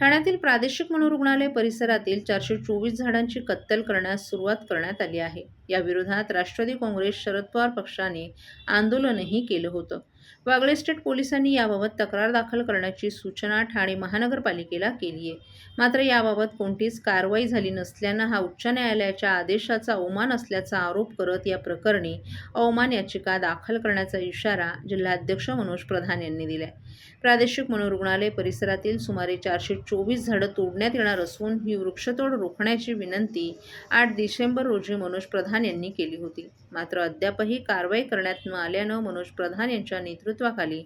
ठाण्यातील प्रादेशिक मनोरुग्णालय परिसरातील 424 झाडांची कत्तल करण्यास सुरुवात करण्यात आली आहे. या विरोधात राष्ट्रवादी काँग्रेस शरद पवार पक्षाने आंदोलनही केलं होतं. वागळे स्टेट पोलिसांनी याबाबत तक्रार दाखल करण्याची सूचना ठाणे महानगरपालिकेला केली आहे. मात्र याबाबत कोणतीच कारवाई झाली नसल्यानं हा उच्च न्यायालयाच्या आदेशाचा अवमान असल्याचा आरोप करत या प्रकरणी अवमान याचिका दाखल करण्याचा इशारा जिल्हाध्यक्ष मनोज प्रधान यांनी दिलाय. प्रादेशिक मनोरुग्णालय परिसरातील सुमारे 424 झाडं तोडण्यात येणार असून ही वृक्षतोड रोखण्याची विनंती 8 डिसेंबर रोजी मनोज प्रधान यांनी केली होती. मात्र अद्यापही कारवाई करण्यात न आल्यानं मनोज प्रधान यांच्या नेतृत्वाखाली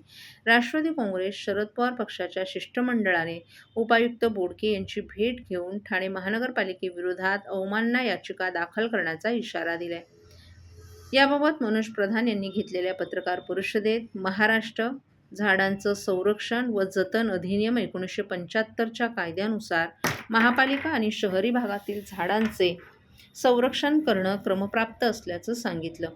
राष्ट्रवादी काँग्रेस शरद पवार पक्षाच्या शिष्टमंडळाने उपायुक्त बोडके यांची भेट घेऊन ठाणे महानगरपालिकेविरोधात अवमानना याचिका दाखल करण्याचा इशारा दिलाय. याबाबत मनोज प्रधान यांनी घेतलेल्या पत्रकार परिषदेत महाराष्ट्र झाडांचं संरक्षण व जतन अधिनियम 1975च्या कायद्यानुसार महापालिका आणि शहरी भागातील झाडांचे संरक्षण करणं क्रमप्राप्त असल्याचं सांगितलं.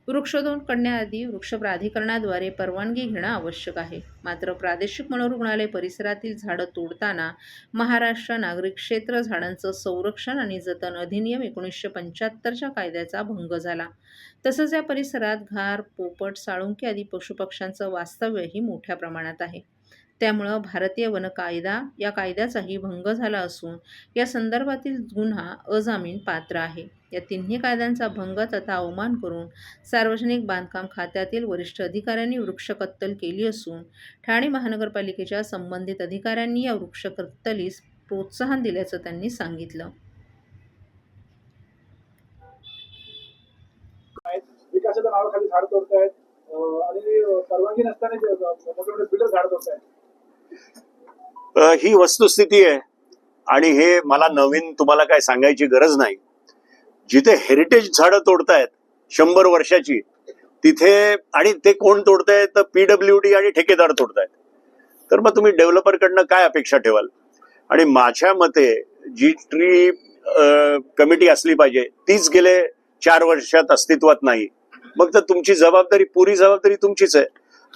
वृक्षतोड करण्याआधी वृक्ष प्राधिकरणाद्वारे परवानगी घेणं आवश्यक आहे. मात्र प्रादेशिक मनोरुग्णालय परिसरातील झाडं तोडताना महाराष्ट्र नागरिक क्षेत्र झाडांचं संरक्षण आणि जतन अधिनियम 1975च्या कायद्याचा भंग झाला. तसंच या परिसरात घार, पोपट, साळुंकी आदी पशुपक्ष्यांचं वास्तव्यही मोठ्या प्रमाणात आहे. त्यामुळं भारतीय वन कायदा या कायद्याचाही भंग झाला असून या संदर्भातील गुन्हा अजामीन पात्र आहे. या तिन्ही कायद्यांचा भंग तथा अवमान करून सार्वजनिक बांधकाम खात्यातील वरिष्ठ अधिकाऱ्यांनी वृक्ष कत्तल केली असून ठाणे महानगरपालिकेच्या संबंधित अधिकाऱ्यांनी या वृक्ष कत्तलीस प्रोत्साहन दिल्याचं त्यांनी सांगितलं. विकासाच्या नावाखाली झाड तोडतायत आणि परवानगी नसताना बिल्डर झाड तोडतायत. ही वस्तुस्थिती आहे आणि हे मला नवीन तुम्हाला काय सांगायची गरज नाही. जिथे हेरिटेज झाडं तोडतायत 100 वर्षाची तिथे, आणि ते कोण तोडतायत तर PWD आणि ठेकेदार तोडतायत. तर मग तुम्ही डेव्हलपरकडनं काय अपेक्षा ठेवाल? आणि माझ्या मते जी ट्री कमिटी असली पाहिजे तीच गेले 4 वर्षात अस्तित्वात नाही. मग तर तुमची जबाबदारी, पुरी जबाबदारी तुमचीच आहे.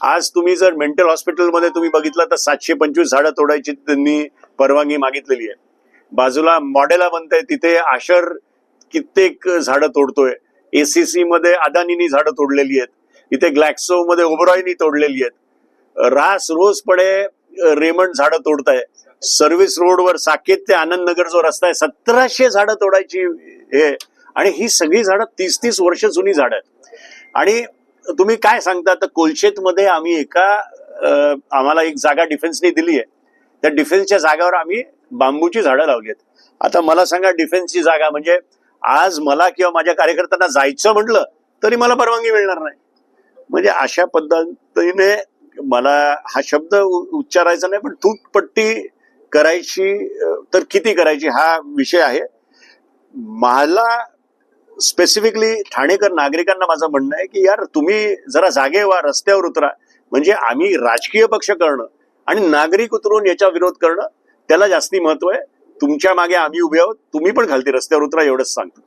आज तुम्ही जर मेंटल हॉस्पिटलमध्ये तुम्ही बघितलं तर 725 झाडं तोडायची त्यांनी परवानगी मागितलेली आहे. बाजूला मॉडेला बनतंय तिथे आशर कित्येक झाडं तोडतोय. ACC मध्ये अदानीनी झाडं तोडलेली आहेत. इथे ग्लॅक्सो मध्ये ओबरॉयनी तोडलेली आहेत. रास रोजपणे रेमंड झाडं तोडताय. सर्व्हिस रोडवर साकेत ते आनंद नगर जो रस्ता आहे 1700 झाडं तोडायची हे, आणि ही सगळी झाडं 30-30 वर्ष जुनी झाडं आहेत. आणि तुम्ही काय सांगता तर कोलशेतमध्ये आम्ही आम्हाला एक जागा डिफेन्सने दिली आहे. त्या डिफेन्सच्या जागावर आम्ही बांबूची झाडं लावली आहेत. आता मला सांगा, डिफेन्सची जागा म्हणजे आज मला किंवा माझ्या कार्यकर्त्यांना जायचं म्हटलं तरी मला परवानगी मिळणार नाही. म्हणजे अशा पद्धतीने मला हा शब्द उच्चारायचा नाही, पण तूटपट्टी करायची तर किती करायची हा विषय आहे. मला स्पेसिफिकली ठाणेकर नागरिकांना माझं म्हणणं आहे की यार तुम्ही जरा जागे व्हा, रस्त्यावर उतरा. म्हणजे आम्ही राजकीय पक्ष करणं आणि नागरिक उतरून याचा विरोध करणं त्याला जास्ती महत्व आहे. तुमच्या मागे आम्ही उभे आहोत, तुम्ही पण खालती रस्त्यावर उतरा एवढंच सांगतो.